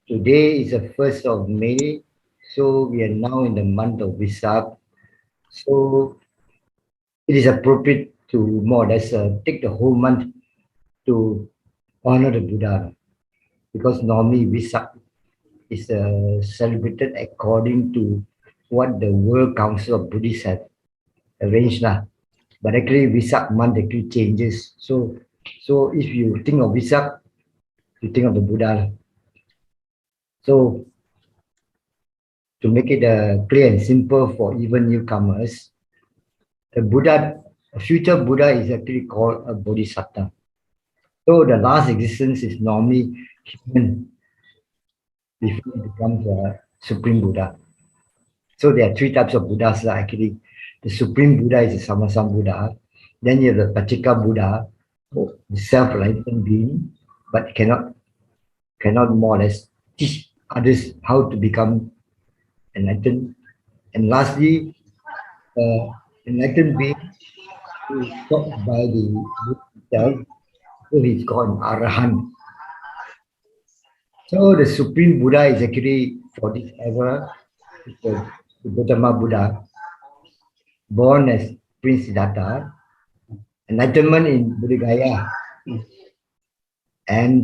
Today is the 1st of May, so we are now in the month of Wesak. So it is appropriate to more or less take the whole month to honor the Buddha, because normally Wesak is celebrated according to what the World Council of Buddhists have arranged lah. But actually Wesak month actually changes. So if you think of Wesak, you think of the Buddha. So to make it clear and simple for even newcomers, the Buddha, a future Buddha is actually called a Bodhisattva. So the last existence is normally human before it becomes a Supreme Buddha. So there are three types of Buddhas actually. The Supreme Buddha is the Samasam Buddha. Then you have the Pachika Buddha, the self-enlightened being, but cannot more or less teach others how to become enlightened. And lastly, enlightened being who is taught by the Buddha himself, so he's called an Arahant. So the Supreme Buddha is actually for this era, the Uttama Buddha, born as Prince Siddhartha, enlightenment in Bodhi Gaya, and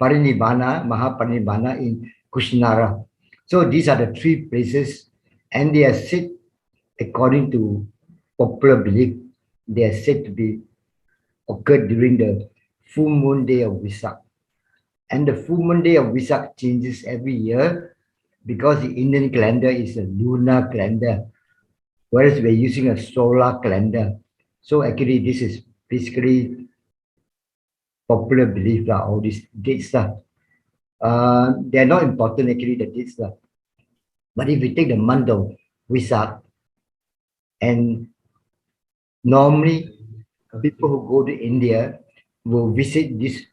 Parinibbana, Mahaparinibbana in Kushinara. So these are the three places, and they are said, according to popular belief, they are said to be occurred during the full moon day of Wesak. And the full moon day of Wesak changes every year because the Indian calendar is a lunar calendar, whereas we're using a solar calendar. So actually this is basically popular belief, all these dates. They're not important actually, the dates. But if we take the month of Wesak, and normally people who go to India will visit these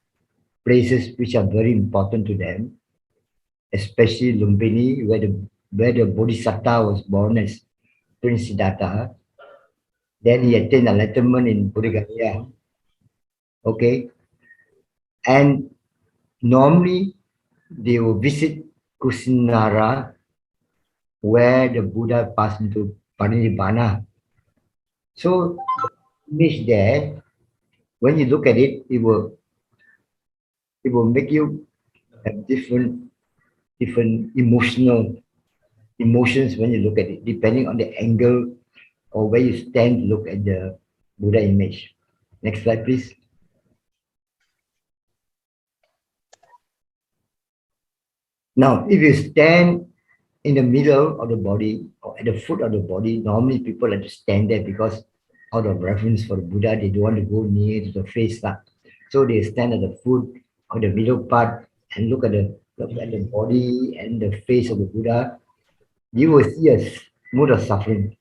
places which are very important to them, especially Lumbini, where the Bodhisattva was born as Prince Siddhartha. Then he attained enlightenment in Bodhi Gaya. Okay. And normally they will visit Kusinara, where the Buddha passed into Parinibbana. So the image there, when you look at it, it will make you have different emotions when you look at it, depending on the angle or where you stand to look at the Buddha image. Next slide, please. Now, if you stand in the middle of the body or at the foot of the body, normally people like to stand there because out of reverence for the Buddha, they don't want to go near to the face. So they stand at the foot or the middle part and look at the body and the face of the Buddha. You will see a mood of suffering.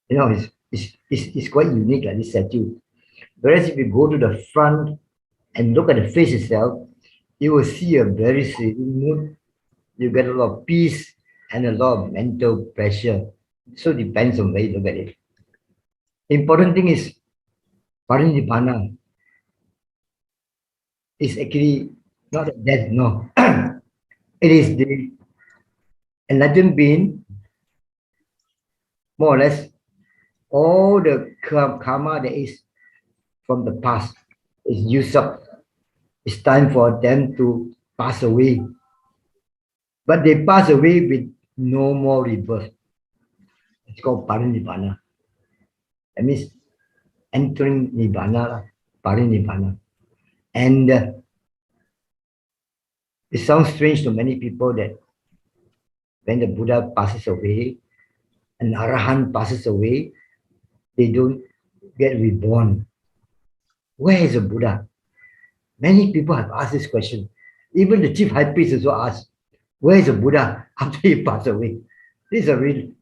You know, it's quite unique, like this statue. Whereas if you go to the front and look at the face itself, you will see a very serene mood. You get a lot of peace and a lot of mental pressure. So it depends on where you look at it. The important thing is Parinibbana is actually not a death, no. It is the enlightened being, more or less, all the karma that is from the past is used up. It's time for them to pass away. But they pass away with no more rebirth. It's called Parinibbana. That means entering Nibbana, Parinibbana. And it sounds strange to many people that when the Buddha passes away, an Arahant passes away, they don't get reborn. Where is the Buddha? Many people have asked this question. Even the chief high priest also asked, where is the Buddha after he passed away? This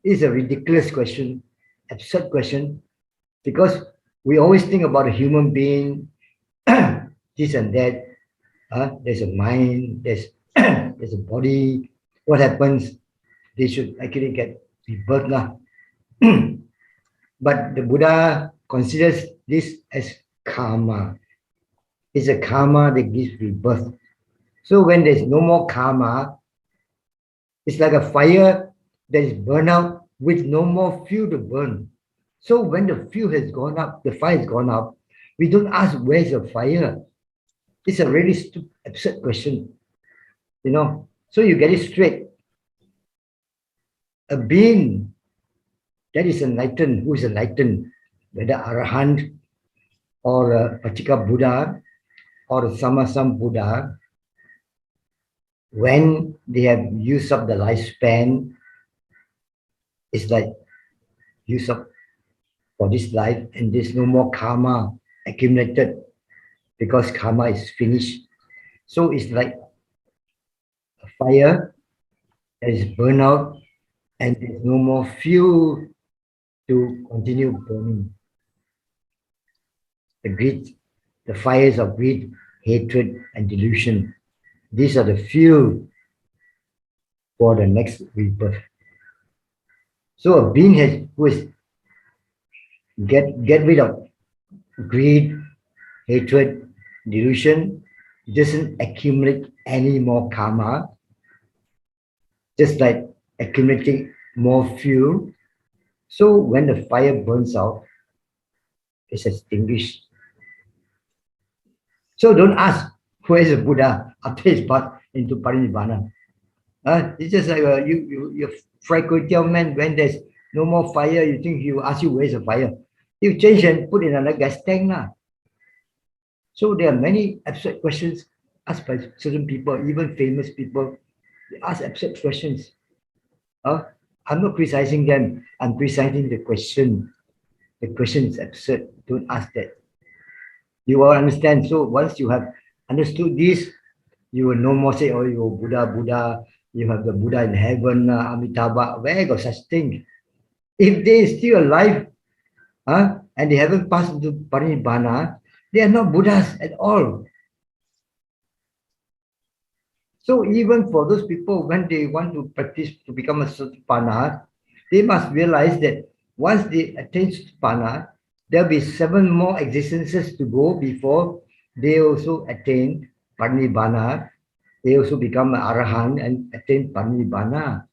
is a ridiculous question, absurd question, because we always think about a human being, this and that. There's a mind, there's a body. What happens? They should actually get rebirth. But the Buddha considers this as karma. It's a karma that gives rebirth. So when there's no more karma, it's like a fire that is burned out with no more fuel to burn. So when the fuel has gone up, the fire has gone up, we don't ask where's the fire. It's a really stupid, absurd question, you know. So you get it straight. A being that is enlightened, who is enlightened, whether Arahant or a particular Buddha or a Samasam Buddha, when they have used up the lifespan, it's like use up for this life and there's no more karma accumulated because karma is finished. So it's like a fire that is burned out and there's no more fuel to continue burning. The greed, the fires of greed, hatred, and delusion. These are the fuel for the next rebirth. So a being who is get rid of greed, hatred, delusion, doesn't accumulate any more karma, just like accumulating more fuel. So when the fire burns out, it's extinguished. So don't ask where is the Buddha after his path into Parinibbana. It's just like you fry kway teow man, when there's no more fire, you think he will ask you where's the fire. You change and put in another gas tank. So there are many absurd questions asked by certain people, even famous people. They ask absurd questions. I'm not criticizing them. I'm criticizing the question. The question is absurd. Don't ask that. You will understand. So once you have understood this, you will no more say, oh, you Buddha, Buddha, you have the Buddha in heaven, Amitabha. Where got such thing? If they are still alive, and they haven't passed into Parinibbana, they are not Buddhas at all. So even for those people, when they want to practice to become a Sotapanna, they must realize that once they attain Sotapanna, there'll be 7 more existences to go before they also attain Parinibbana. They also become an Arahant and attain Parinibbana.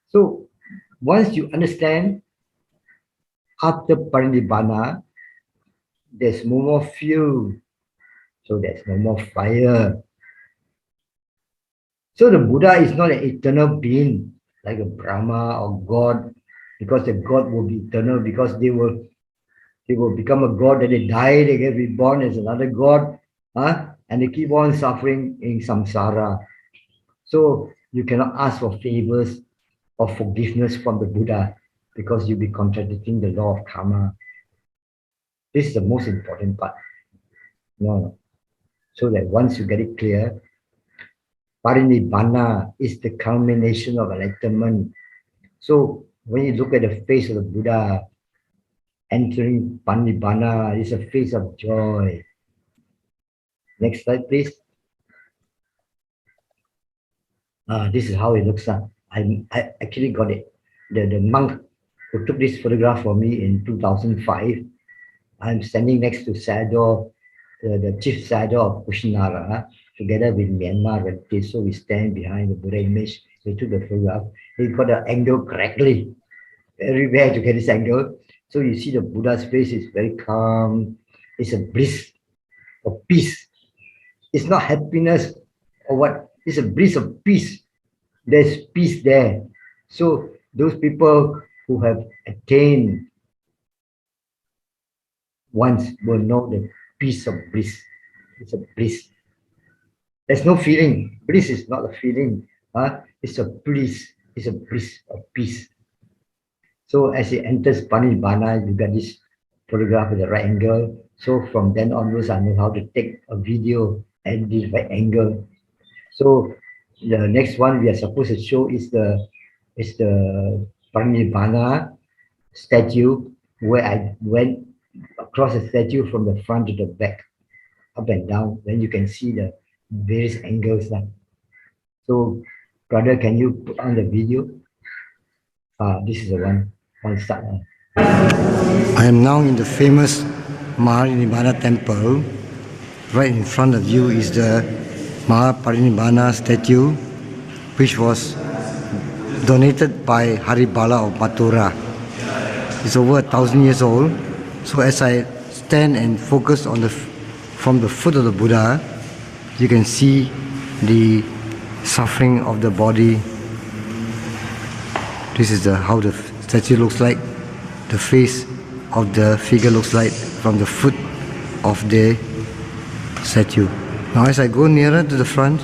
So once you understand, after Parinibbana, there's no more fuel. So there's no more fire. So the Buddha is not an eternal being like a Brahma or God, because the God will be eternal, because they will become a God, then they die, they get reborn as another God, and they keep on suffering in samsara. So you cannot ask for favors or forgiveness from the Buddha because you'll be contradicting the law of karma. This is the most important part. No. So that once you get it clear, Parinibbana is the culmination of enlightenment. So when you look at the face of the Buddha entering Parinibbana, it's a face of joy. Next slide, please. This is how it looks like. I actually got it. The monk who took this photograph for me in 2005. I'm standing next to Sayadaw, the chief Sayadaw of Kushinara, together with Myanmar relatives. So we stand behind the Buddha image. They took the photograph. They got the angle correctly. Very rare to get this angle. So you see the Buddha's face is very calm. It's a bliss of peace. It's not happiness or what. It's a bliss of peace. There's peace there. So those people who have attained once will know the peace of bliss. It's a bliss. There's no feeling. Bliss is not a feeling. It's a bliss. It's a bliss of peace. So as it enters Parinibbana, you get this photograph at the right angle. So from then onwards, I know how to take a video at this right angle. So the next one we are supposed to show is the Parinibbana statue, where I went across the statue from the front to the back, up and down. Then you can see the various angles. So, brother, can you put on the video? This is the one start. I am now in the famous Parinibbana temple, right in front of you is the Mahaparinibbana statue, which was donated by Haribala of Mathura. It's over 1,000 years old. So as I stand and focus on from the foot of the Buddha, you can see the suffering of the body. This is how the statue looks like. The face of the figure looks like from the foot of the statue. Now as I go nearer to the front,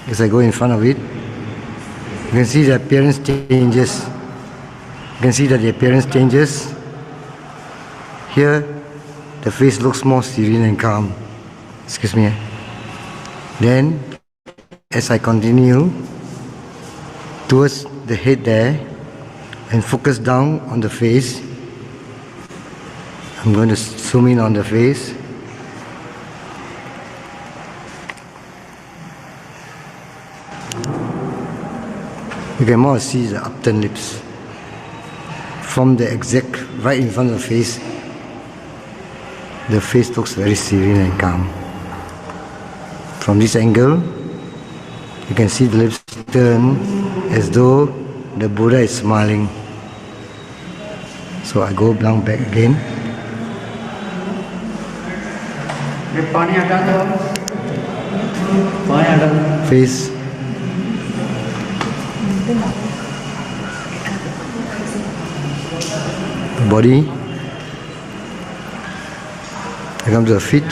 as I go in front of it, you can see the appearance changes. You can see that the appearance changes. Here, the face looks more serene and calm. Excuse me. Then, as I continue towards the head there and focus down on the face, I'm going to zoom in on the face. You can more see the upturned lips. From the exact right in front of the face looks very serene and calm. From this angle, you can see the lips turn as though the Buddha is smiling. So I go down back again. Face. Body. I come to the feet.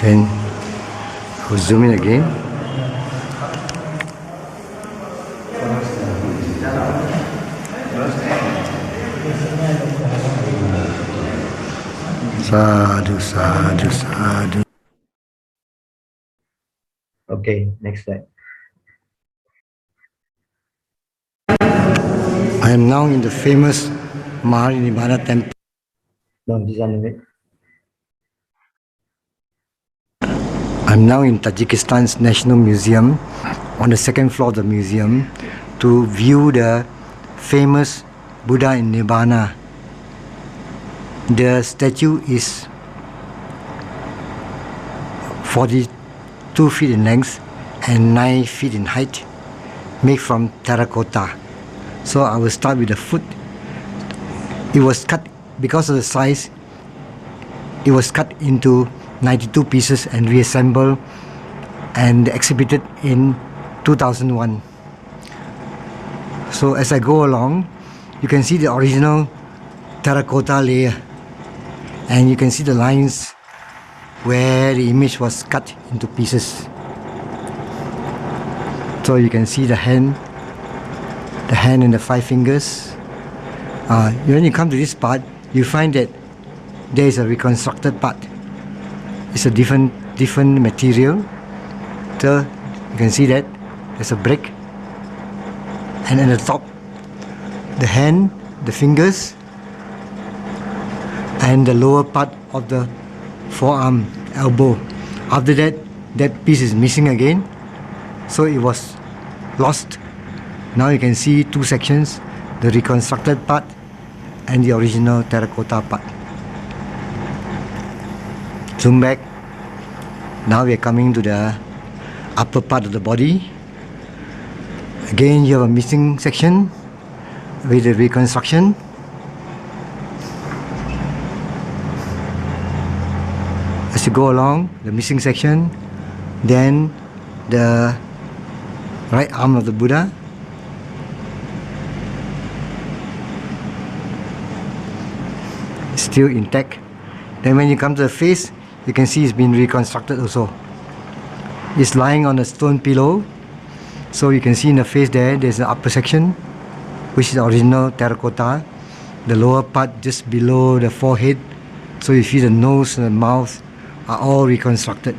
Then I will zoom in again. Sadhu, sadhu, sadhu. Okay, next slide. I am now in the famous Mahaparinibbana temple. No, this is I'm now in Tajikistan's National Museum, on the second floor of the museum, to view the famous Buddha in Nibbana. The statue is 42 feet in length and 9 feet in height, made from terracotta. So I will start with the foot. It was cut, because of the size, it was cut into 92 pieces and reassembled and exhibited in 2001. So as I go along, you can see the original terracotta layer, and you can see the lines where the image was cut into pieces. So you can see the hand and the 5 fingers. When you come to this part, you find that there is a reconstructed part. It's a different material. So you can see that there's a brick, and at the top, the hand, the fingers, and the lower part of the forearm, elbow. After that, that piece is missing again, so it was lost. Now you can see 2 sections, the reconstructed part and the original terracotta part. Zoom back. Now we are coming to the upper part of the body. Again, you have a missing section with the reconstruction. As you go along, the missing section, then the right arm of the Buddha, still intact. Then when you come to the face, you can see it's been reconstructed also. It's lying on a stone pillow, so you can see in the face there's an upper section, which is the original terracotta, the lower part just below the forehead, so you see the nose and the mouth are all reconstructed.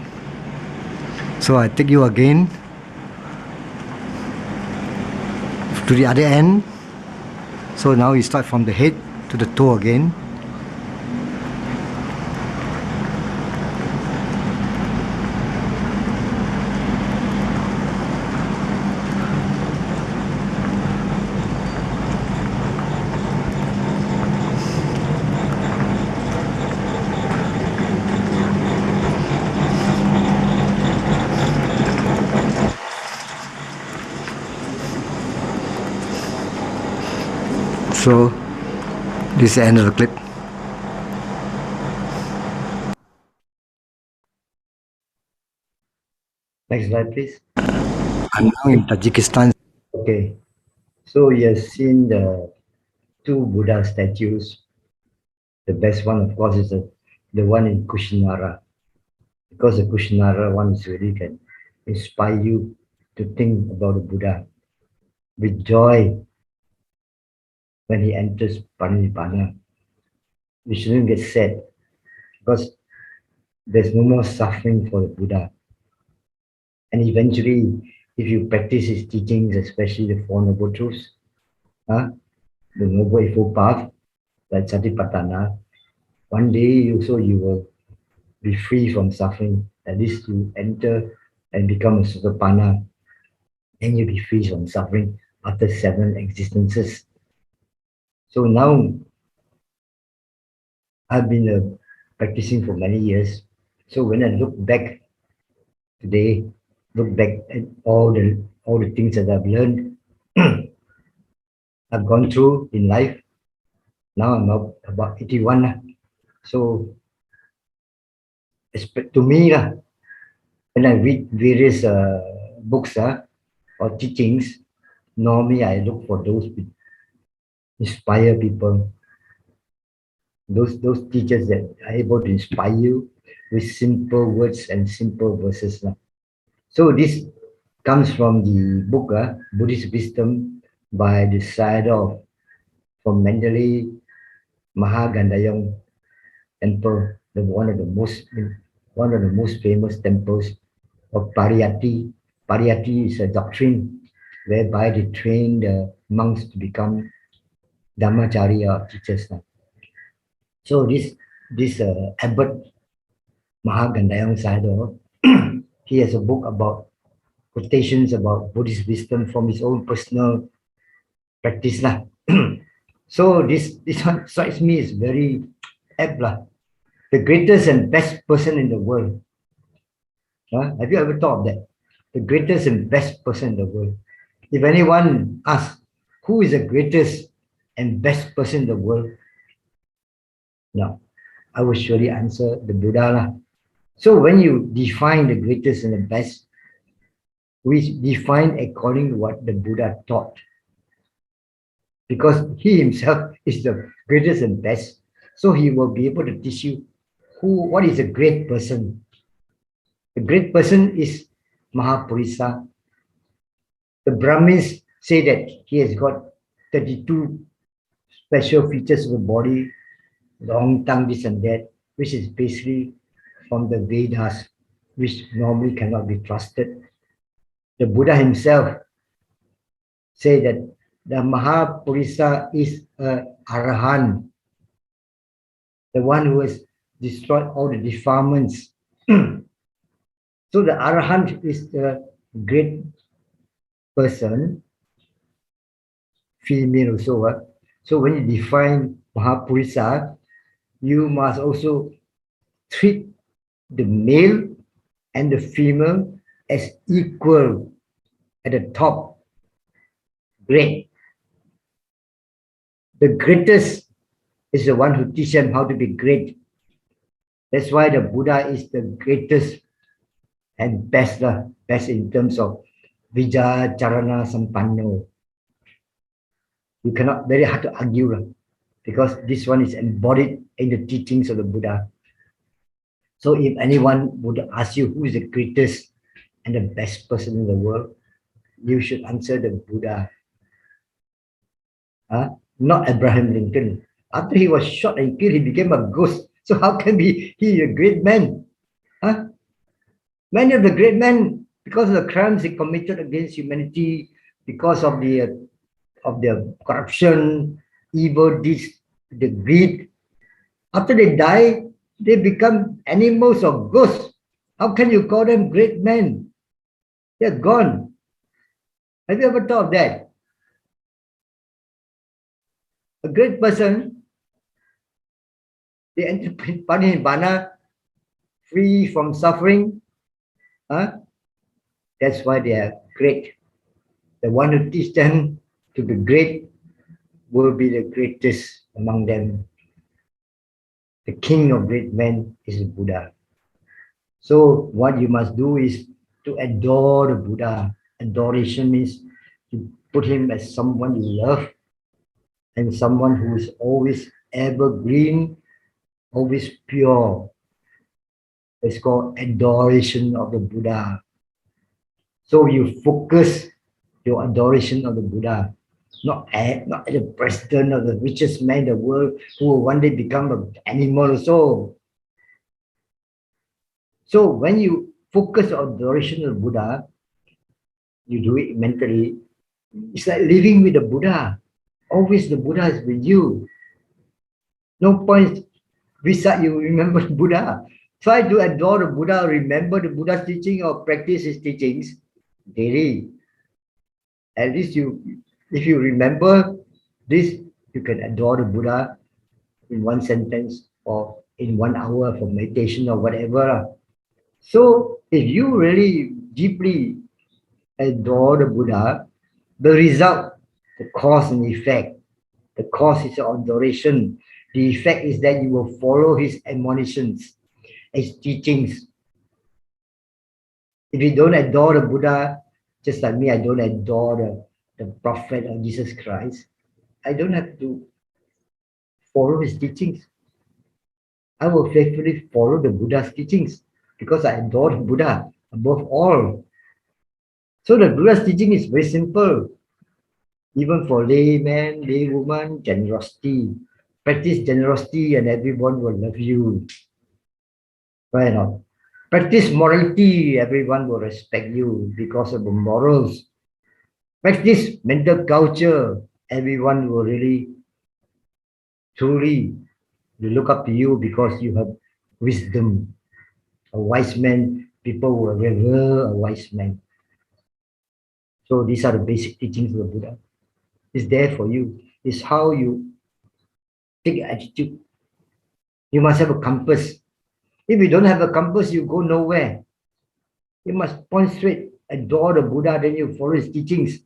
So I take you again to the other end. So now we start from the head to the toe again. So this is the end of the clip. Next slide, please. I'm now in Tajikistan. Okay, so you have seen the two Buddha statues. The best one, of course, is the one in Kushinara, because the Kushinara one is really can inspire you to think about the Buddha with joy when he enters Parinibbana. We shouldn't get sad because there's no more suffering for the Buddha. And eventually, if you practice his teachings, especially the Four Noble Truths, the Noble Eightfold Path, like Satipatthana, one day also you will be free from suffering. At least you enter and become a Sotapanna, and you'll be free from suffering after 7 existences. So now, I've been practicing for many years. So when I look back today, look back at all the things that I've learned, I've gone through in life. Now I'm about 81. So to me, when I read various books or teachings, normally I look for those inspire people, those teachers that are able to inspire you with simple words and simple verses. So this comes from the book Buddhist Wisdom by the side of from Mandalay Mahagandayong Temple, one of the most famous temples of Pariyatti. Pariyatti is a doctrine whereby they train the monks to become Dhammacharya teachers. So this abbot Mahagandayong Sayadaw, he has a book about quotations about Buddhist wisdom from his own personal practice. So this one strikes me as very apt. The greatest and best person in the world. Have you ever thought of that? The greatest and best person in the world. If anyone asks, who is the greatest and best person in the world? Now, I will surely answer the Buddha. So when you define the greatest and the best, we define according to what the Buddha taught. Because he himself is the greatest and best. So he will be able to teach you what is a great person. The great person is Mahapurisa. The Brahmins say that he has got 32 special features of the body, long tongue, this and that, which is basically from the Vedas, which normally cannot be trusted. The Buddha himself said that the Mahapurisa is an Arahant, the one who has destroyed all the defilements. So the Arahant is the great person, female also. So when you define Mahapurisa, you must also treat the male and the female as equal at the top. Great. The greatest is the one who teaches them how to be great. That's why the Buddha is the greatest and best in terms of Vijaya Charana Sampanno. You cannot, very hard to argue because this one is embodied in the teachings of the Buddha. So if anyone would ask you who is the greatest and the best person in the world, you should answer the Buddha. Not Abraham Lincoln. After he was shot and killed, he became a ghost. So how can he a great man? Many of the great men, because of the crimes they committed against humanity, because of the corruption, evil deeds, the greed, after they die, they become animals or ghosts. How can you call them great men? They're gone. Have you ever thought of that? A great person, they enter Parinibbana free from suffering. That's why they are great. The one who teach them to be great, will be the greatest among them. The king of great men is Buddha. So what you must do is to adore the Buddha. Adoration means to put him as someone you love and someone who is always evergreen, always pure. It's called adoration of the Buddha. So you focus your adoration of the Buddha, not the president or the richest man in the world who will one day become an animal or so. So when you focus on adoration of the Buddha, you do it mentally. It's like living with the Buddha. Always the Buddha is with you. No point Wesak, you remember Buddha. Try to adore the Buddha, remember the Buddha's teaching or practice his teachings daily. At least if you remember this, you can adore the Buddha in one sentence or in 1 hour for meditation or whatever. So if you really deeply adore the Buddha, the result, the cause and effect, the cause is adoration. The effect is that you will follow his admonitions, his teachings. If you don't adore the Buddha, just like me, I don't adore the Prophet of Jesus Christ, I don't have to follow his teachings. I will faithfully follow the Buddha's teachings because I adore the Buddha above all. So the Buddha's teaching is very simple. Even for layman, laywoman, generosity. Practice generosity and everyone will love you. Right or not? Practice morality, everyone will respect you because of the morals. Practice mental culture, everyone will really, truly look up to you because you have wisdom. A wise man, people will revere a wise man. So these are the basic teachings of the Buddha. It's there for you. It's how you take attitude. You must have a compass. If you don't have a compass, you go nowhere. You must point straight, adore the Buddha, then you follow his teachings.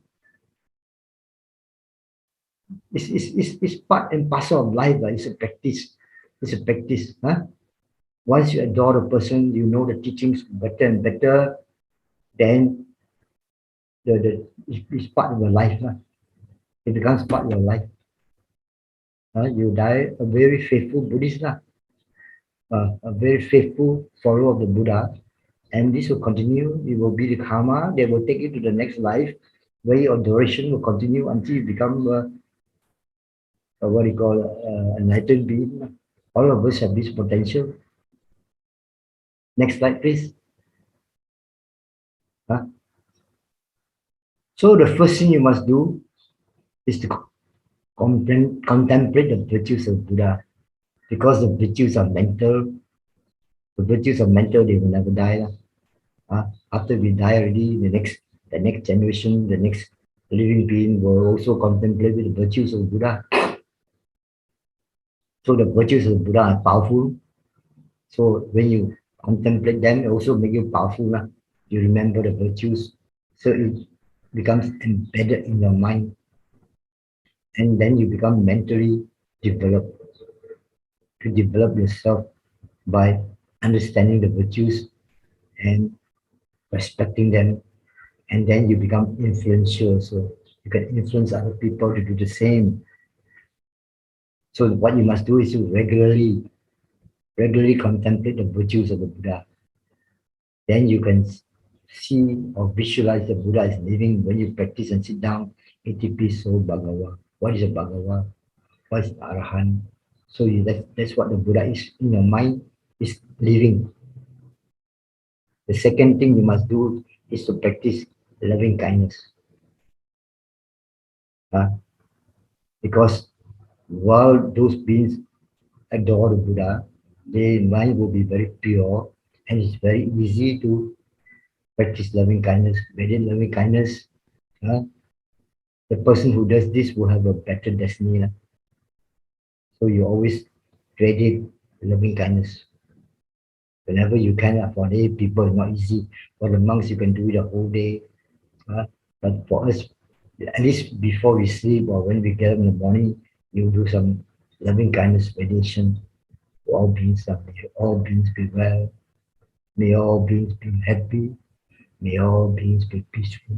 It's part and parcel of life. It's a practice. It's a practice. Huh? Once you adore a person, you know the teachings better and better, then it's part of your life. Huh? It becomes part of your life. You die a very faithful Buddhist, a very faithful follower of the Buddha, and this will continue. It will be the karma. They will take you to the next life, where your adoration will continue until you become what you call enlightened being. All of us have this potential. Next slide, please. So the first thing you must do is to contemplate the virtues of Buddha, because the virtues are mental. The virtues of mental, they will never die. After we die already, the next generation, the next living being will also contemplate the virtues of Buddha. So the virtues of Buddha are powerful. So when you contemplate them, it also make you powerful. You remember the virtues. So it becomes embedded in your mind. And then you become mentally developed. To develop yourself by understanding the virtues and respecting them. And then you become influential. So you can influence other people to do the same. So what you must do is to regularly contemplate the virtues of the Buddha. Then you can see or visualize the Buddha is living when you practice and sit down. ATP so Bhagava. What is a Bhagava? What is Arahant? So that's what the Buddha is in your mind, is living. The second thing you must do is to practice loving kindness. Because while those beings adore the Buddha, their mind will be very pure and it's very easy to practice loving kindness. Within loving kindness, the person who does this will have a better destiny. So you always radiate loving kindness. Whenever you can, for lay people, it's not easy. For the monks, you can do it the whole day. But for us, at least before we sleep or when we get up in the morning, you do some loving kindness meditation. To all beings, may all beings be well. May all beings be happy. May all beings be peaceful.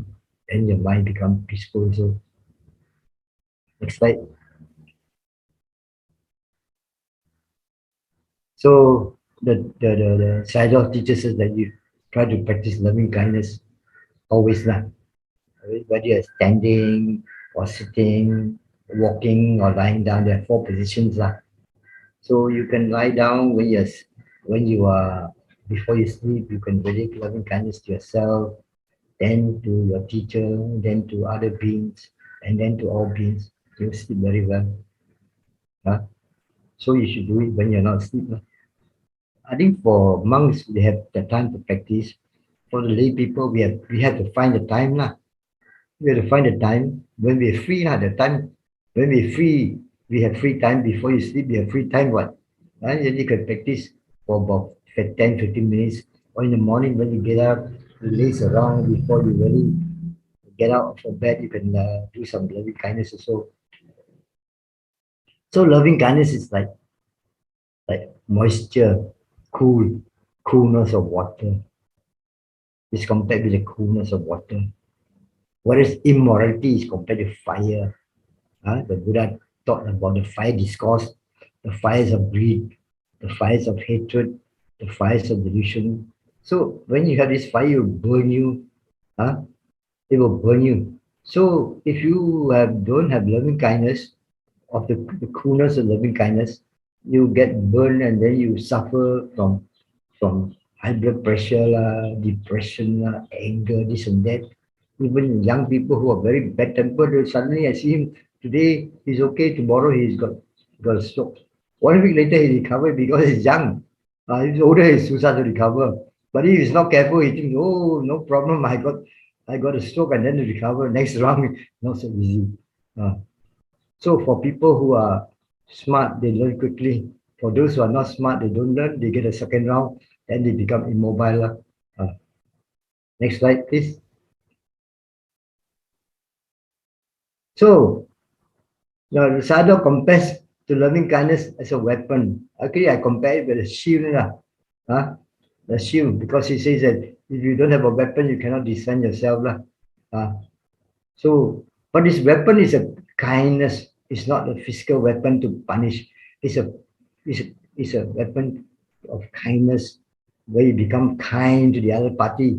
And your mind become peaceful. So next slide. So the Sayadaw teaches us that you try to practice loving kindness always lah. Whether you're standing or sitting, walking or lying down, there are four positions lah. So you can lie down when you are before you sleep, you can relate loving kindness to yourself, then to your teacher, then to other beings, and then to all beings. You sleep very well. Huh? So you should do it when you're not asleep. I think for monks, they have the time to practice. For the lay people, we have to find the time lah. We have to find the time when we're free lah. The time when we're free, we have free time before you sleep. You have free time what? And then you can practice for about 10, 15 minutes. Or in the morning when you get up, you laze around before you really get out of bed. You can do some loving kindness also. So loving kindness is like moisture, coolness of water. Is compared with the coolness of water. Whereas immorality is compared to fire. The Buddha taught about the fire discourse, the fires of greed, the fires of hatred, the fires of delusion. So when you have this fire, it will burn you. It will burn you. So if you don't have loving kindness, of the coolness of loving kindness, you get burned and then you suffer from high blood pressure, depression, anger, this and that. Even young people who are very bad tempered, suddenly I see him today, he's okay, tomorrow got a stroke. 1 week later, he recovered because he's young. He's older, he's suicide to recover. But if he's not careful, he thinks, oh, no problem, I got a stroke and then to recover. Next round, not so easy. So for people who are smart, they learn quickly. For those who are not smart, they don't learn, they get a second round, then they become immobile. Next slide, please. So, the Sadhu compares to loving kindness as a weapon. Actually, I compare it with a shield. The shield, because he says that if you don't have a weapon, you cannot defend yourself. So, but this weapon is a kindness. It's not a physical weapon to punish. It's a, it's a weapon of kindness where you become kind to the other party,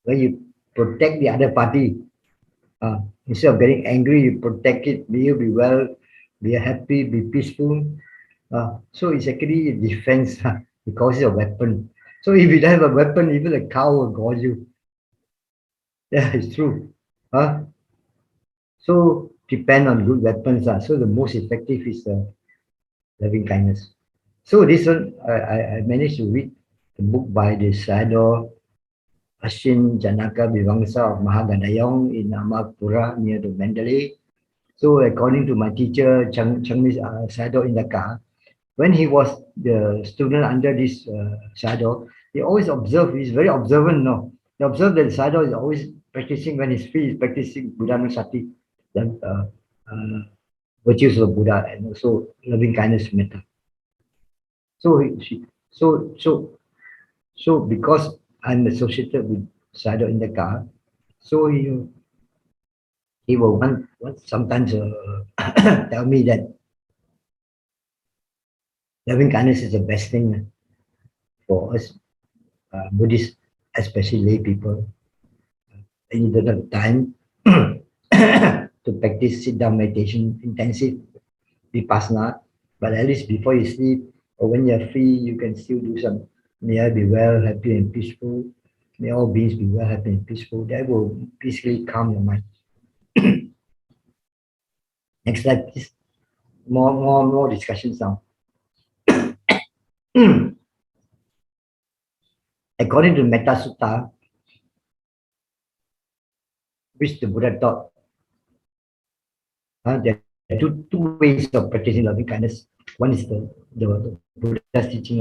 where you protect the other party. Instead of getting angry, you protect it. May you be well, be happy, be peaceful. So it's actually a defense because it's a weapon. So if you don't have a weapon, even a cow will gouge you. Yeah, it's true. So depend on good weapons. So the most effective is loving kindness. So this one, I managed to read the book by the Sayadaw Ashin Janaka Vivangsa of Mahagadayong in Amapura near the Mandalay. So according to my teacher, Changmis Sayadaw in Dhaka, when he was the student under this Sayadaw, he always observed, he's very observant. No, he observed that Sayadaw is always practicing when he's free, he's practicing Buddhanusati, the virtues of Buddha and also loving kindness metta. So so because I'm associated with Sayadaw in the car, so he will sometimes tell me that loving kindness is the best thing for us Buddhists, especially lay people. And you don't have time to practice sit down meditation, intensive vipassana, but at least before you sleep or when you're free, you can still do some. May I be well, happy, and peaceful. May all beings be well, happy, and peaceful. That will basically calm your mind. Next slide, please. More discussions now. According to Metta Sutta, which the Buddha taught, there are two ways of practicing loving kindness. One is the Buddha's teaching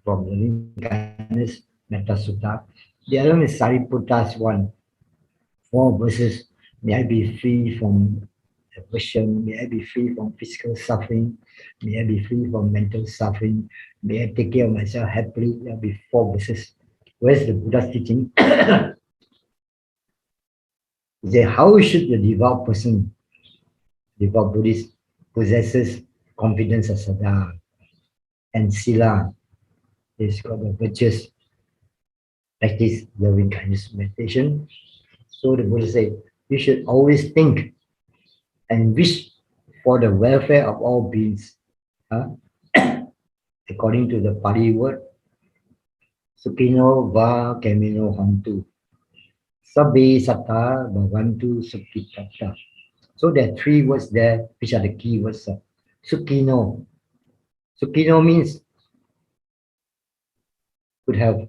from loving kindness, Metta Sutta. The other one is Sariputta's one, 4 verses May I be free from aversion. May I be free from physical suffering. May I be free from mental suffering. May I take care of myself happily. There will be 4 verses. Where's the Buddha's teaching? Say, how should the devout person, devout Buddhist, possesses confidence as Sada and Sila is called the virtuous practice loving kindness meditation. So the Buddha said, you should always think and wish for the welfare of all beings. Huh? According to the Pali word, Sukino va kemino hantu. Sabbe satta bhavantu sukhitata. So there are 3 words there, which are the key words. Sukino. Sukino means good health.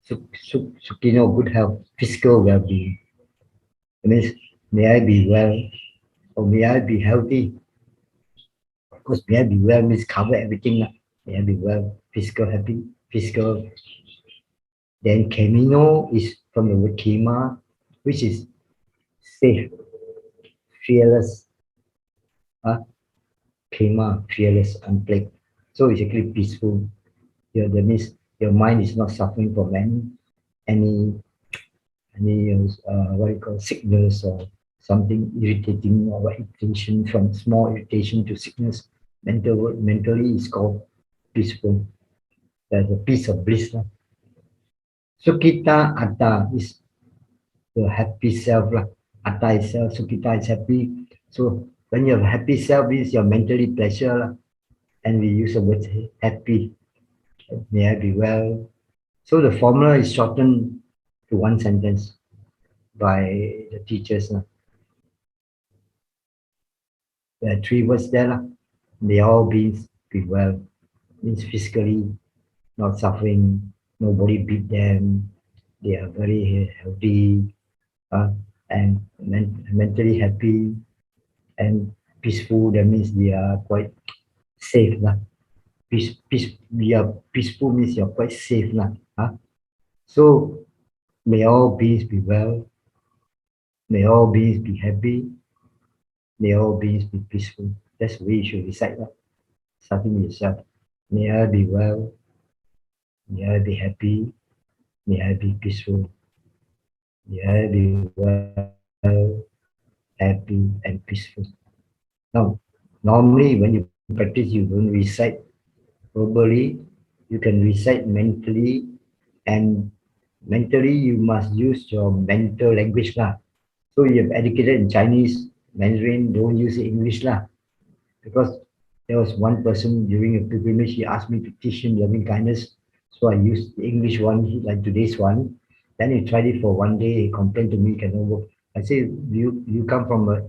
Sukino, good health, physical well-being. It means, may I be well, or may I be healthy. Of course, may I be well means cover everything. May I be well, physical, happy, physical. Then Camino is from the word Kema, which is safe, fearless. Kema, fearless, unplagued. So it's actually peaceful. That means your mind is not suffering from any what you call sickness or something irritating or irritation, from small irritation to sickness. Mentally is called peaceful. There's a peace of bliss. Sukita Atta is the happy self. Atta itself, Sukita is happy. So when you have a happy self, means you're mentally pleasure. And we use the word happy. May I be well. So the formula is shortened to 1 sentence by the teachers. There are 3 words there. May all beings be well. Means physically not suffering, nobody beat them, they are very healthy, and mentally happy and peaceful. That means they are quite safe. We are peaceful means you're quite safe. So may all beings be well, may all beings be happy, may all beings be peaceful. That's the way you should recite that. Starting with yourself. May I be well, may I be happy, may I be peaceful, may I be well, happy, and peaceful. Now, normally when you practice, you don't recite verbally, you can recite mentally, and mentally you must use your mental language. So you have educated in Chinese, Mandarin, don't use English. Because there was one person during a pilgrimage, he asked me to teach him loving kindness. So I used the English one, like today's one. Then he tried it for 1 day, he complained to me, cannot work. I said, you come from a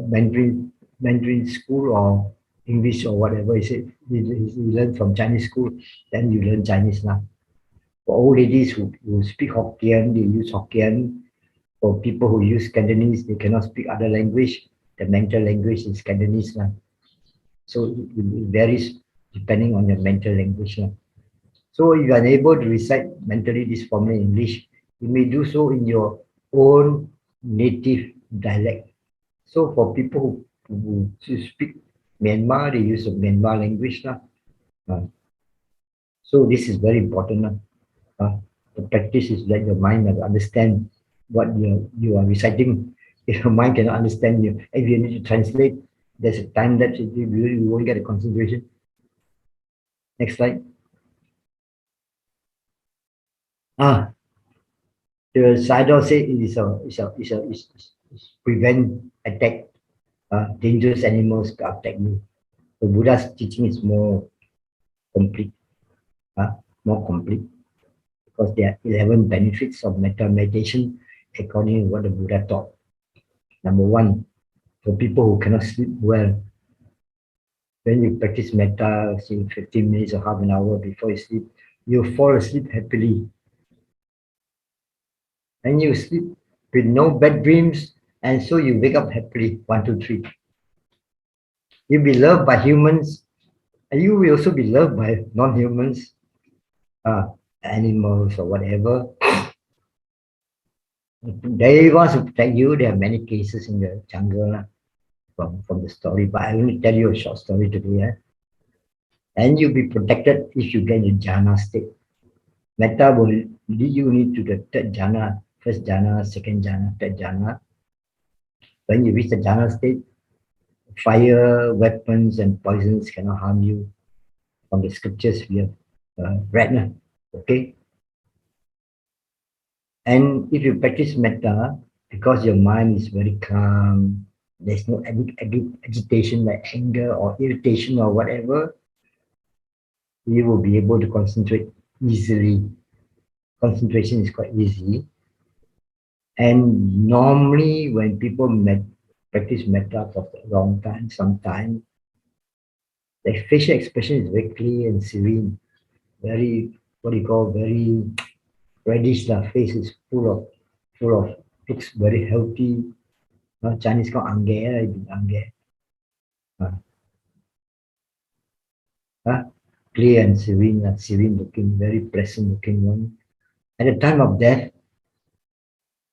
Mandarin school or English or whatever. He said, he learned from Chinese school, then you learn Chinese now. For old ladies who speak Hokkien, they use Hokkien. For people who use Cantonese, they cannot speak other language. The mental language is Cantonese. So it varies depending on your mental language. So if you are unable to recite mentally this formula in English, you may do so in your own native dialect. So for people who speak Myanmar, they use the Myanmar language. So this is very important. The practice is that your mind must understand what you are reciting. If your mind cannot understand you, if you need to translate, there's a time that you won't get a concentration. Next slide. The Sayadaw said it is prevent attack. Dangerous animals attack you. The Buddha's teaching is more complete. More complete. Because there are 11 benefits of metta meditation according to what the Buddha taught. Number 1, for people who cannot sleep well, when you practice metta, say 15 minutes or half an hour before you sleep, you fall asleep happily. And you sleep with no bad dreams, and so you wake up happily. 1, 2, 3. You'll be loved by humans, and you will also be loved by non-humans, animals or whatever. They want to protect you. There are many cases in the jungle from the story, but I will tell you a short story today. And you'll be protected if you get in jhana state. Metta will lead you into the third jhana, first jhana, second jhana, third jhana. When you reach the jhana state, fire, weapons, and poisons cannot harm you. From the scriptures we have read. Okay? And if you practice metta, because your mind is very calm, there's no agitation like anger or irritation or whatever, you will be able to concentrate easily. Concentration is quite easy. And normally when people practice metta for a long time, sometimes their facial expression is very clear and serene, very, what do you call, very reddish. The face is full of, looks very healthy. Chinese call angge, angge. Uh, Clear and serene, serene looking, very pleasant looking one. At the time of death,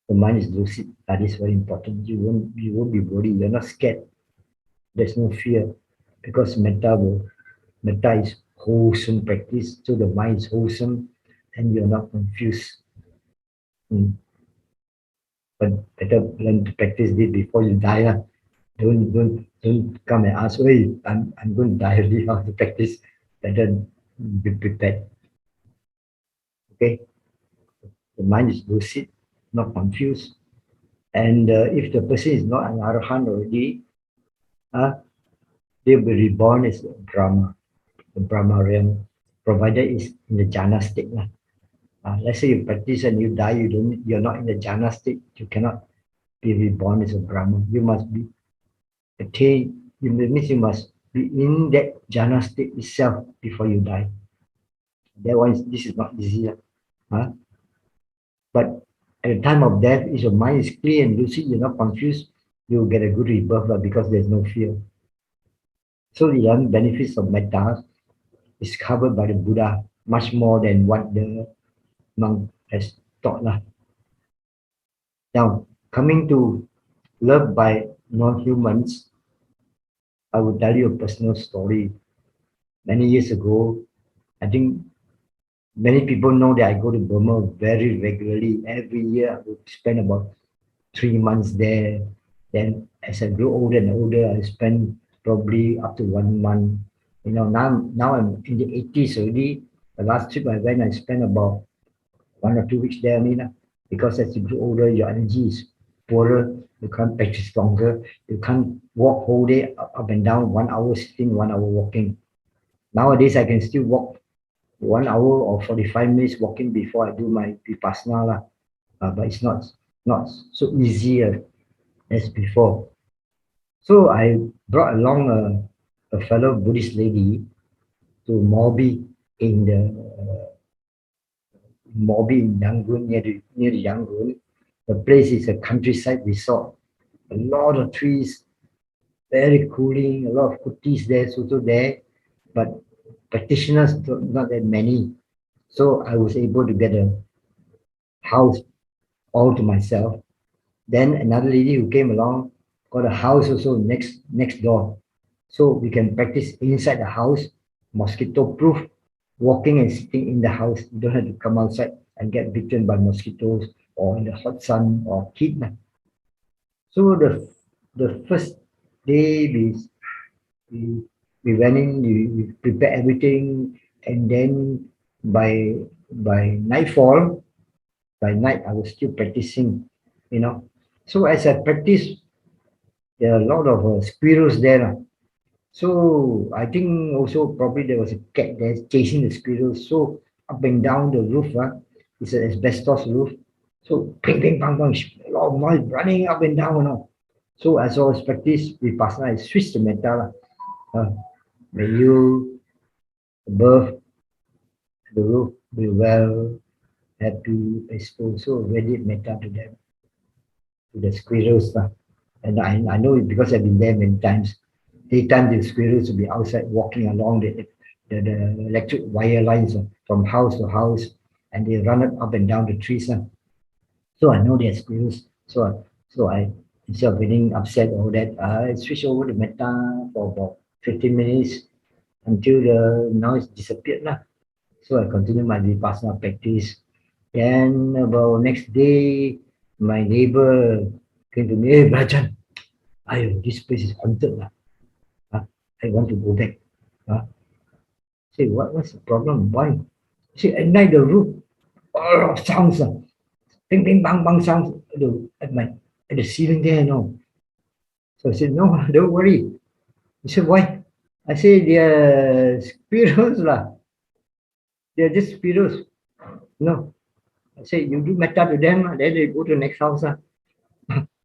the mind is lucid. That is very important. You won't be worried. You're not scared. There's no fear because metta is wholesome practice. So the mind is wholesome and you're not confused. Mm. But better learn to practice this before you die. Don't come and ask, hey, I'm going to die already. How to practice? Better be prepared. Okay? The mind is lucid, not confused. And if the person is not an arahant already, they'll be reborn as Brahma, the Brahma realm, provided it's in the jhana state. Let's say you practice and you die, you're not in the jhana state, you cannot be reborn as a Brahma. You must be attained, means you must be in that jhana state itself before you die. This is not easy. But at the time of death, if your mind is clear and lucid, you're not confused, you'll get a good rebirth because there's no fear. So the benefits of metta is covered by the Buddha much more than what the monk has taught. Now, coming to love by non-humans, I will tell you a personal story. Many years ago, I think many people know that I go to Burma very regularly. Every year, I would spend about 3 months there. Then, as I grew older and older, I spend probably up to 1 month. Now I'm in the 80s already. The last trip I went, I spent about 1 or 2 weeks there only, because as you grow older, your energy is poorer. You can't practice longer. You can't walk whole day up and down, 1 hour sitting, 1 hour walking. Nowadays, I can still walk 1 hour or 45 minutes walking before I do my vipassana, but it's not so easy as before. So I brought along a fellow Buddhist lady to Mobi in the Yangon, near the Yangon. The place is a countryside resort. A lot of trees, very cooling, a lot of kutis there, also there, but practitioners not that many. So I was able to get a house all to myself. Then another lady who came along got a house also next door. So we can practice inside the house, mosquito proof, walking and sitting in the house. You don't have to come outside and get bitten by mosquitoes or in the hot sun or heat. So the first day we, we went in, we prepared everything, and then by nightfall, by night I was still practicing. So as I practice, there are a lot of squirrels there. So I think also probably there was a cat there chasing the squirrels. So up and down the roof, it's an asbestos roof. So ping, ping, bang, bang, a lot of noise running up and down. So as I was practice vipassana, I switched to metta. May you above the roof be well, happy, peaceful. So ready metta to them, to the squirrels. And I know it because I've been there many times. Daytime, the squirrels will be outside walking along the electric wire lines from house to house, and they run up and down the trees. So I know they're squirrels. So I instead of getting upset or that, I switch over to metta for about 15 minutes until the noise disappeared lah. So I continue my vipassana practice. Then about next day, my neighbor came to me, hey Brajan, this place is haunted lah. I want to go back. Uh, say, what's the problem? Why? See, at night the roof, all of sounds, bing, bing, bang, bang sounds at the ceiling there, no. So I said, no, don't worry. He said, why? I said, they're squirrels lah. They're just squirrels. No. I said, you do metta to them, then they go to the next house.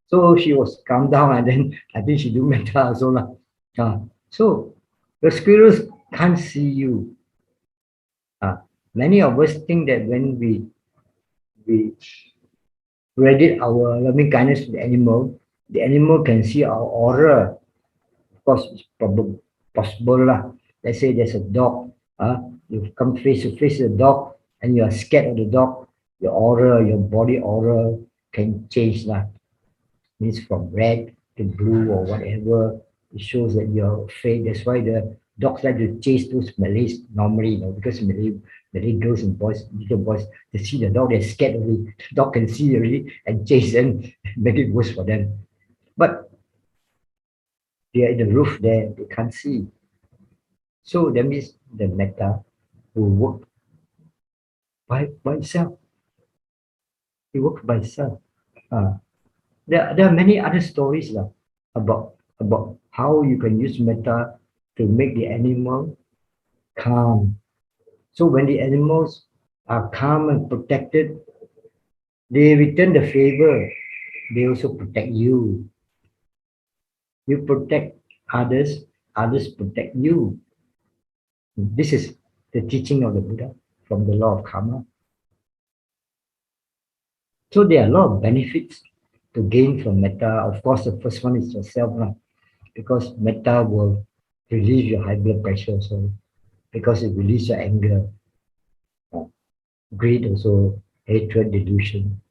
So she was calmed down and then I think she do metta also. So the squirrels can't see you. Many of us think that when we credit our loving kindness to the animal can see our aura. Of course, it's probably possible lah. Let's say there's a dog. You come face to face with the dog and you are scared of the dog. Your aura, your body aura can change lah. Means from red to blue or whatever. It shows that you're afraid. That's why the dogs like to chase those Malays normally, because Malay girls and boys, little boys, they see the dog, they're scared of it. The dog can see already and chase them, make it worse for them. But they're in the roof there, they can't see. So that means the metta will work by itself. It works by itself. There are many other stories about how you can use metta to make the animal calm. So when the animals are calm and protected, they return the favor. They also protect you. You protect others, others protect you. This is the teaching of the Buddha from the law of karma. So there are a lot of benefits to gain from metta. Of course, the first one is yourself, because metta will release your high blood pressure, so because it releases your anger, greed, also hatred, delusion.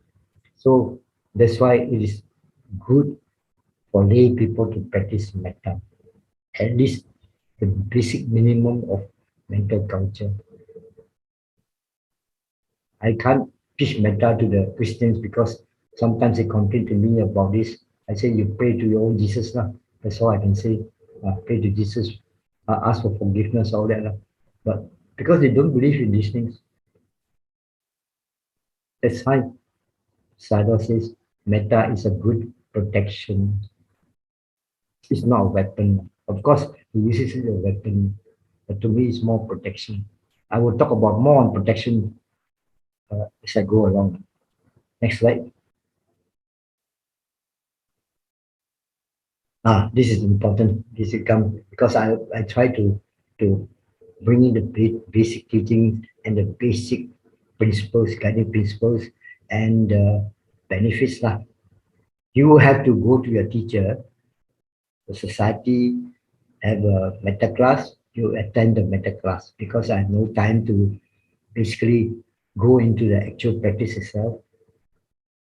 So that's why it is good for lay people to practice metta, at least the basic minimum of mental culture. I can't teach metta to the Christians because sometimes they complain to me about this. I say, you pray to your own Jesus. That's all I can say. Pray to Jesus, ask for forgiveness, all that. But because they don't believe in these things, that's fine. Sadhu says, metta is a good protection. It's not a weapon. Of course, he uses it as a weapon, but to me, it's more protection. I will talk about more on protection as I go along. Next slide. This is important. This will come because I try to bring in the basic teaching and the basic principles, guiding principles, and benefits. You have to go to your teacher, the society, have a metta class. You attend the metta class because I have no time to basically go into the actual practice itself.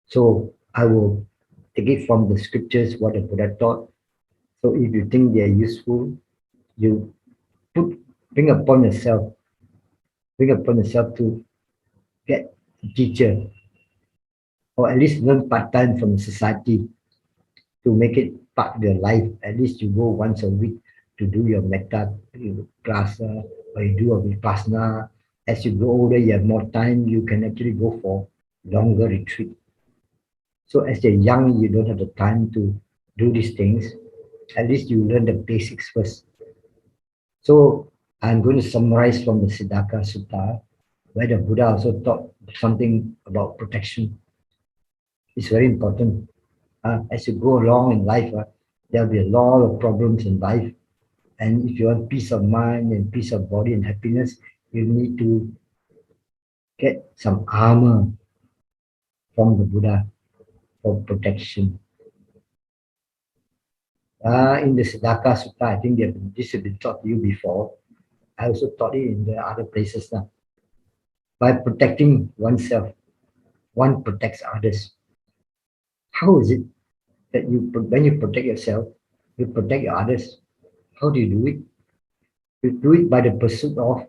So I will take it from the scriptures, what the Buddha taught. So if you think they are useful, you bring upon yourself to get a teacher, or at least learn part-time from society to make it part of your life. At least you go once a week to do your metta class, or you do a vipassana. As you grow older, you have more time, you can actually go for longer retreat. So as you're young, you don't have the time to do these things. At least you learn the basics first. So I'm going to summarize from the Siddhaka Sutta, where the Buddha also taught something about protection. It's very important. As you go along in life, there'll be a lot of problems in life. And if you want peace of mind and peace of body and happiness, you need to get some armor from the Buddha for protection. In the Siddhaka Sutta, I think this has been taught to you before. I also taught it in the other places. By protecting oneself, one protects others. How is it that when you protect yourself, you protect your others? How do you do it? You do it by the pursuit of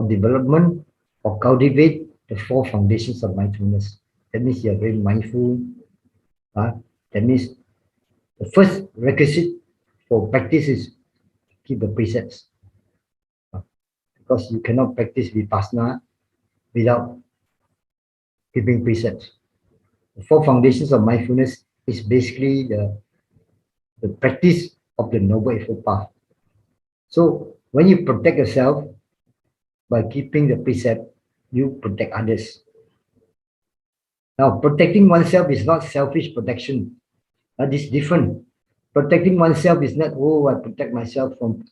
development or cultivate the four foundations of mindfulness. That means you are very mindful. Uh, that means the first requisite for practice is keep the precepts. Uh, because you cannot practice vipassana without keeping precepts. The four foundations of mindfulness is basically the practice of the Noble Eightfold Path. So when you protect yourself by keeping the precept, you protect others. Now, protecting oneself is not selfish protection. That is different. Protecting oneself is not, oh, I protect myself from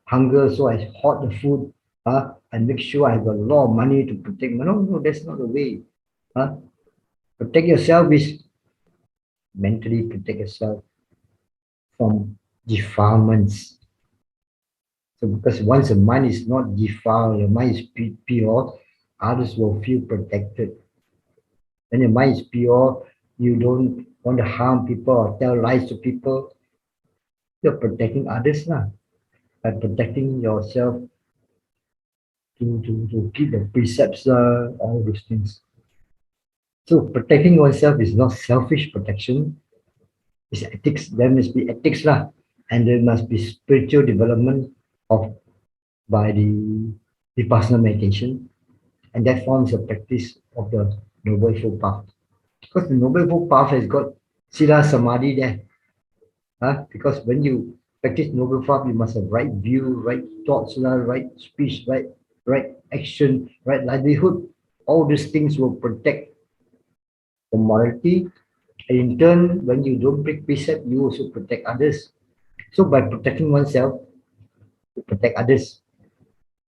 hunger, so I hoard the food, and make sure I have a lot of money to protect. No, that's not the way. Protect yourself is mentally protect yourself from defilements. So because once the mind is not defiled, your mind is pure, others will feel protected. When your mind is pure, you don't want to harm people or tell lies to people. You're protecting others now. By protecting yourself to keep the precepts, all those things. So protecting oneself is not selfish protection. It's ethics. There must be ethics lah, and there must be spiritual development of by the vipassana meditation, and that forms a practice of the noble eightfold path. Because the noble eightfold path has got sila samadhi there. Because when you practice noble path, you must have right view, right thoughts, right speech, right action, right livelihood. All these things will protect the morality. And in turn, when you don't break precept, you also protect others. So by protecting oneself, you protect others.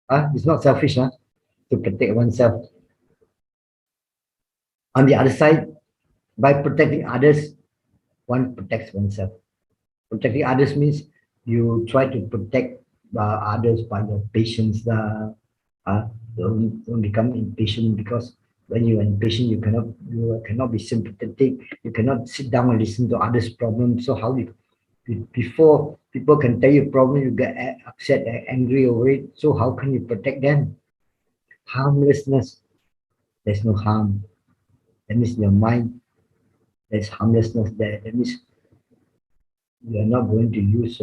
It's not selfish to protect oneself. On the other side, by protecting others, one protects oneself. Protecting others means you try to protect others by your patience. Don't become impatient, because when you are impatient, you cannot be sympathetic. You cannot sit down and listen to others' problems. So how you before people can tell you a problem, you get upset and angry over it. So how can you protect them? Harmlessness. There's no harm. That means in your mind, there's harmlessness there. That means you are not going to use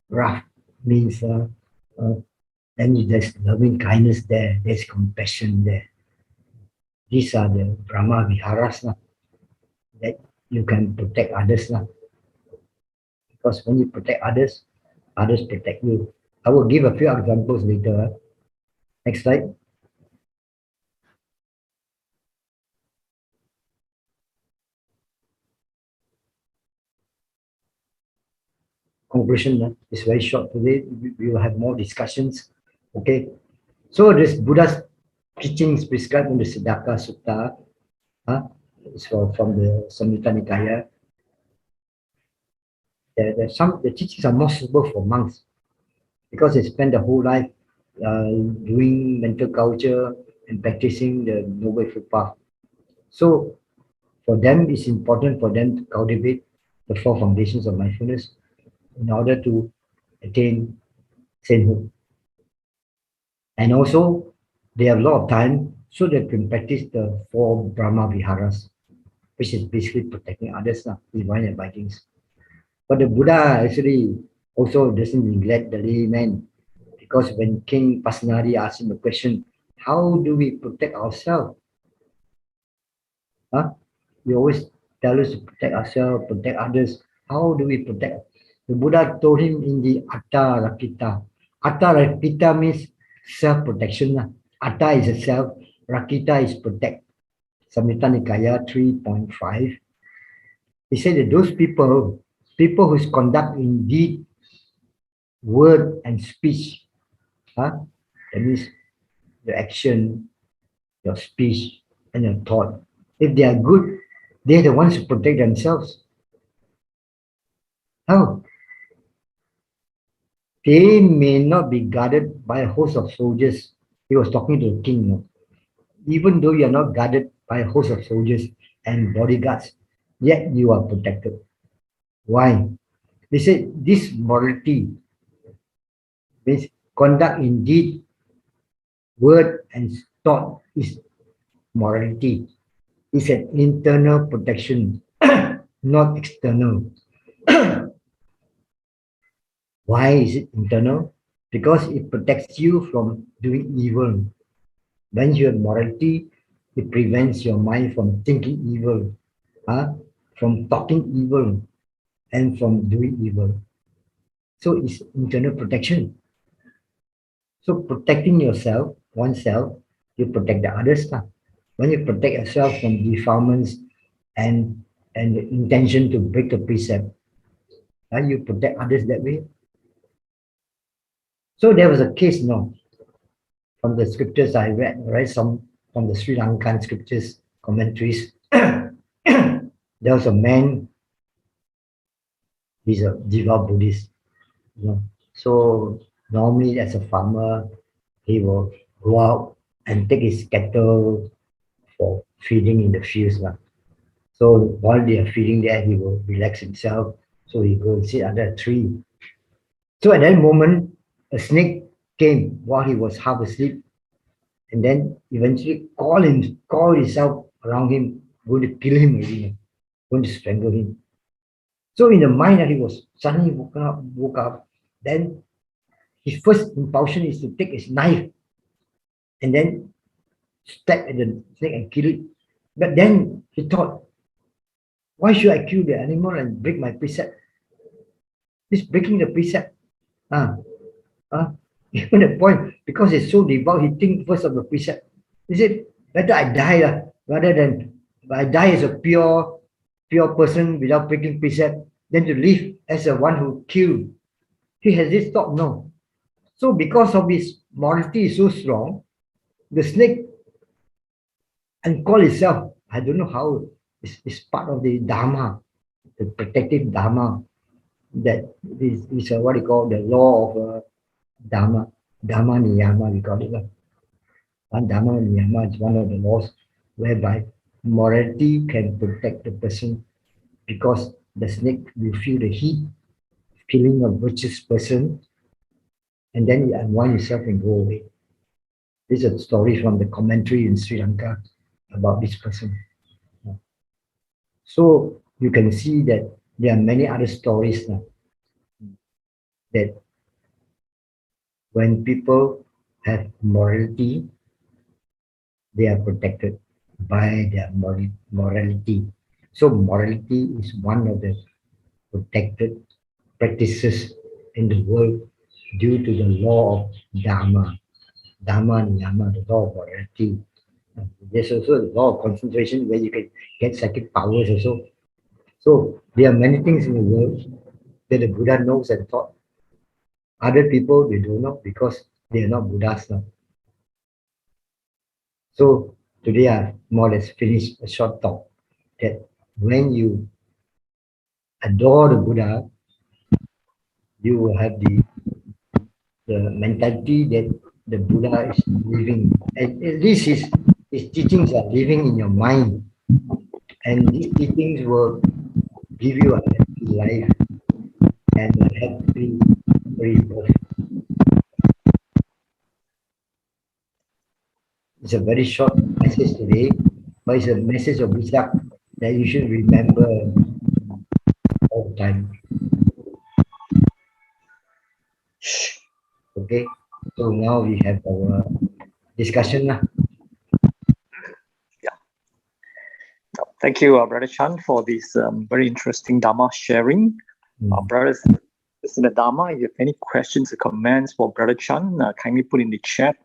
rough means. Then there's loving kindness there. There's compassion there. These are the Brahma Viharas that you can protect others. Because when you protect others, others protect you. I will give a few examples later. Next slide. Conclusion is very short today. We will have more discussions. Okay. So this Buddha's teachings prescribed in the Siddhaka Sutta, is from the Samyutta Nikaya. The teachings are more suitable for monks because they spend the whole life doing mental culture and practicing the Noble Eightfold Path. So for them, it's important for them to cultivate the four foundations of mindfulness in order to attain sainthood. And also, they have a lot of time so they can practice the four Brahma Viharas, which is basically protecting others, divine abidings. But the Buddha actually also doesn't neglect the layman, because when King Pasenadi asked him the question, how do we protect ourselves? We always tell us to protect ourselves, protect others. How do we protect? The Buddha told him in the Atta Rakita. Atta Rakita means self-protection. Atta is a self, Rakita is protect. Samyutta Nikaya 3.5. He said that those people whose conduct in deed, word, and speech, that means your action, your speech, and your thought. If they are good, they're the ones who protect themselves. How? They may not be guarded by a host of soldiers. He was talking to the king. Even though you are not guarded by a host of soldiers, and bodyguards, yet you are protected. Why? They said this morality means conduct in deed, word, and thought is morality. It's an internal protection, not external. Why is it internal? Because it protects you from doing evil. When you have morality, it prevents your mind from thinking evil, from talking evil, and from doing evil. So it's internal protection. So protecting yourself, oneself, you protect the others. When you protect yourself from defilements and the intention to break the precept, you protect others that way. So there was a case, from the scriptures I read some from the Sri Lankan scriptures commentaries. There was a man, he's a devout Buddhist, So normally as a farmer, he will go out and take his cattle for feeding in the fields. So while they are feeding there, he will relax himself. So he go and sit under a tree. So at that moment, a snake came while he was half asleep, and then eventually call itself around him, going to kill him already, going to strangle him. So in the mind that he was suddenly woke up, then his first impulsion is to take his knife and then stab at the snake and kill it. But then he thought, why should I kill the animal and break my precept? He's breaking the precept. Even the point, because he's so devout, he thinks first of the precept. He said, better I die rather than I die as a pure person without breaking precept than to live as the one who killed. He has this thought, no. So because of his morality is so strong, the snake uncall itself, I don't know how, it's part of the Dhamma, the protective Dhamma, that is what you call the law of Dhamma, Dhamma Niyama, we call it. And Dhamma Niyama is one of the laws whereby morality can protect the person, because the snake will feel the heat of killing a virtuous person, and then you unwind yourself and go away. This is a story from the commentary in Sri Lanka about this person. So you can see that there are many other stories now, that when people have morality, they are protected by their morality. So morality is one of the protected practices in the world due to the law of Dhamma, Niyama, the law of morality. There's also the law of concentration where you can get psychic powers also. So there are many things in the world that the Buddha knows and taught. Other people, they don't know because they are not Buddhas now. So today I more or less finished a short talk that when you adore the Buddha, you will have the mentality that the Buddha is living. At least his teachings are living in your mind. And these teachings will give you a happy life and a happy rebirth. It's a very short message today, but it's a message of Wesak that you should remember all the time. Okay, so now we have our discussion. Yeah. Thank you, Brother Chan, for this very interesting Dhamma sharing. Brothers in the Dhamma, if you have any questions or comments for Brother Chan, kindly put in the chat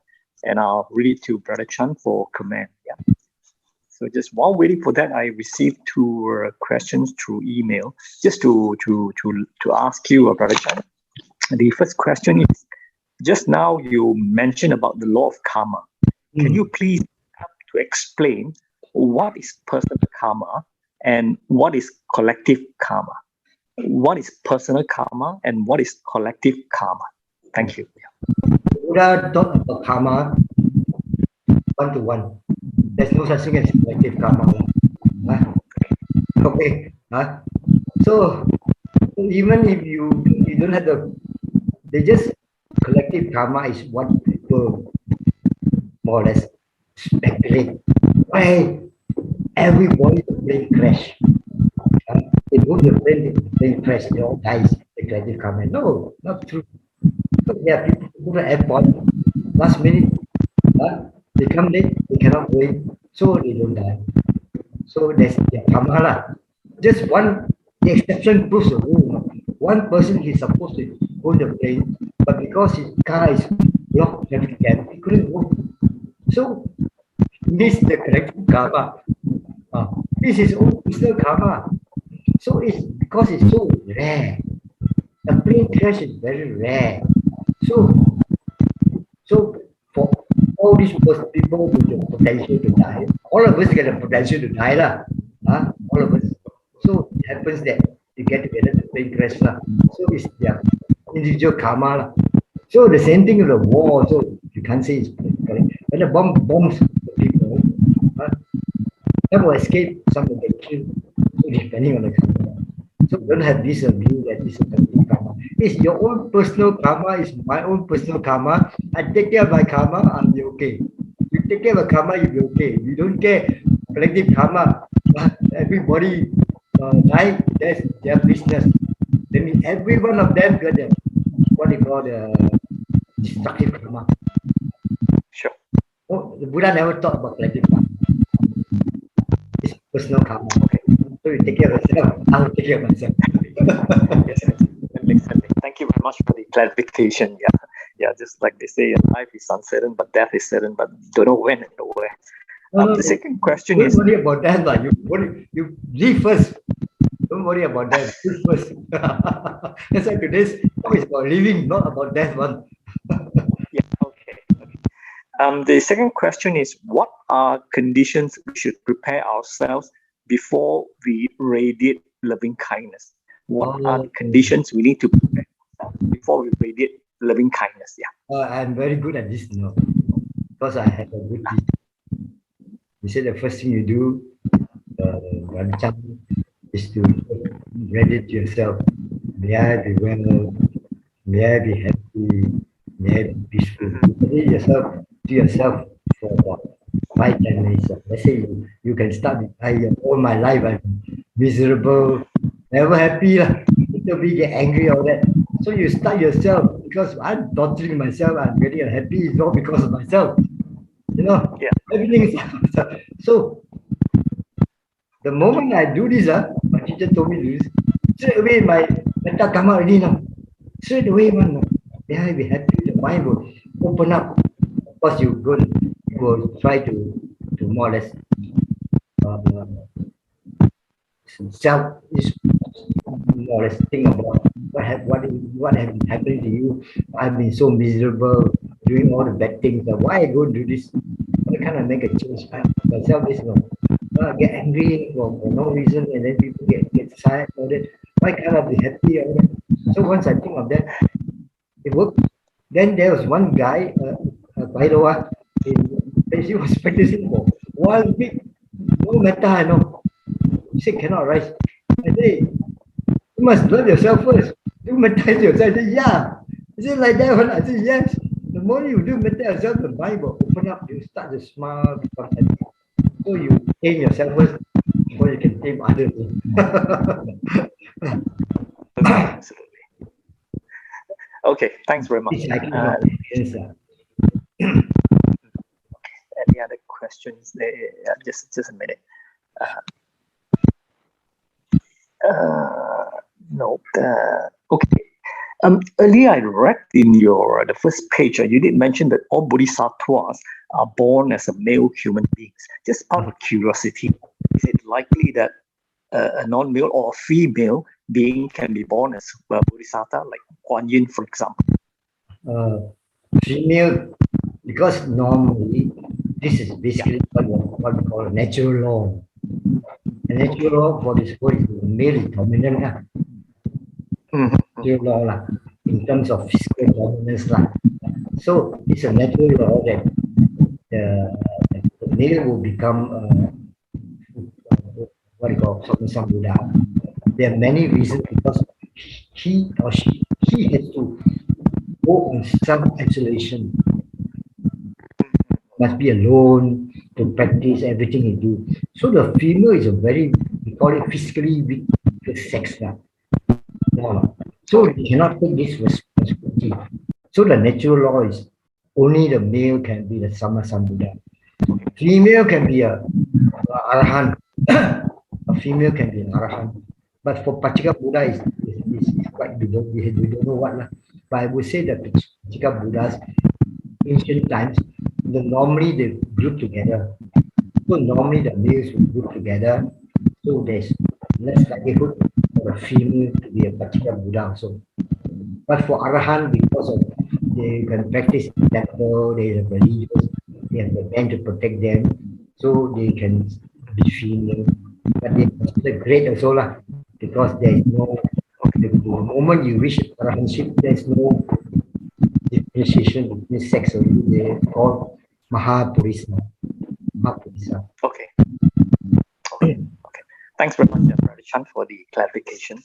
and I'll read it to Brother Chan for comment. Yeah. So just while waiting for that, I received two questions through email, just to ask you, Brother Chan. The first question is, just now you mentioned about the law of karma. Can you please help to explain what is personal karma and what is collective karma? What is personal karma and what is collective karma? Thank you. Buddha taught about karma one-to-one. There's no such thing as collective karma. Huh? Okay. Huh? So even if you don't have they just collective karma is what people more or less speculate. Why everybody the plane crash? They move the plane crash, they all dies. The collective karma. No, not true. So there are people who go to the airport last minute. They come late, they cannot go in, so they don't die. So that's their karma lah. Just one, the exception proves the rule. One person is supposed to hold the plane, but because his car is blocked traffic jam, he couldn't go. So this the collective karma. This is own personal karma. So it's because it's so rare. A plane crash is very rare. So for all these people with the potential to die, all of us get the potential to die lah. All of us. So it happens that you get together the plane crash lah. So it's their individual karma lah. So the same thing with the war. So you can't say it's correct. When the bomb bombs the people, some will escape, some will get killed. So depending on the karma. So don't have this view that this is the karma. It's your own personal karma, it's my own personal karma. I take care of my karma, I'll be okay. You take care of the karma, you'll be okay. You don't care, collective karma, everybody die, that's their business. That means every one of them got the, what they call the destructive karma. Sure. Oh, the Buddha never talked about collective karma. It's personal karma. Okay. So you take care of yourself, I'll take care of myself. Yes, that makes sense. Thank you very much for the clarification. Yeah, just like they say, life is uncertain, but death is certain, but don't know when and nowhere. The second question is... Don't worry about that, but you live first. Don't worry about that. Live first. That's why today's talk is about living, not about death one. Yeah, okay. The second question is, what are conditions we should prepare ourselves before we radiate loving kindness? What are the conditions we need to prepare ourselves before we radiate loving kindness? Yeah. I'm very good at this, because I have a good teacher. He said the first thing you do, is to radiate yourself. May I be well, may I be happy, may I be peaceful. Radiate yourself to yourself for about 5-10 minutes. Let's say you can start with, all my life I'm miserable, never happy. Little bit get angry, all that. So you start yourself, because I'm torturing myself, I'm getting unhappy, it's not because of myself. Everything is so the moment I do this, my teacher told me to do this, straight away my metta come out already now. Straight away, man, may I be happy, the mind will open up. Of course, you will try to more or less self is more or less think about what has been happening to you. I've been so miserable, doing all the bad things. Why I go do this? I kind of make a change myself. Is get angry for no reason, and then people get sad. All that. Why can't I be happy? All that. So once I think of that, it worked. Then there was one guy, Bairoa, he was practicing for 1 week. No matter, I know. He said cannot rise. I say, you must love yourself first. Do metta yourself. I say, yeah. Is it like that one? I say, yes. The more you do metta yourself, the mind will open up. You start to smile, become happy. So you tame yourself first before you can tame others. Absolutely. Okay, thanks very much. Any other questions? Just a minute. No. Okay. Earlier I read in your the first page, you did mention that all bodhisattvas are born as a male human beings. Just out of curiosity, is it likely that a non-male or a female being can be born as a bodhisattva, like Kuan Yin, for example? Female, because normally this is basically what we call a natural law. The natural law for this world is the male is dominant. Natural law in terms of physical dominance. So it's a natural law that the male will become what you call some Buddha. There are many reasons because he or he has to go on self-isolation, must be alone to practice everything he do. So the female is a very, we call it physically weak sex now. No. So they cannot take this responsibility. So the natural law is only the male can be the Sama Sambuddha. Female can be a Arahant. A female can be an Arahant. But for Pachika Buddha is quite, we don't know what. But I would say that Pachika Buddhas, ancient times, normally they group together. So normally the males will group together. So there's less likelihood for a female to be a Pachika Buddha also. But for Arahant, because of they can practice in temple, they have religious, they have the man to protect them, so they can be female. But they consider great also lah, because there is no the moment you reach Arahantship, there's no differentiation between sex already. They call Mahapurisa. Mahapurisa. Okay. Okay. Thanks very much, Brother Chan, for the clarification.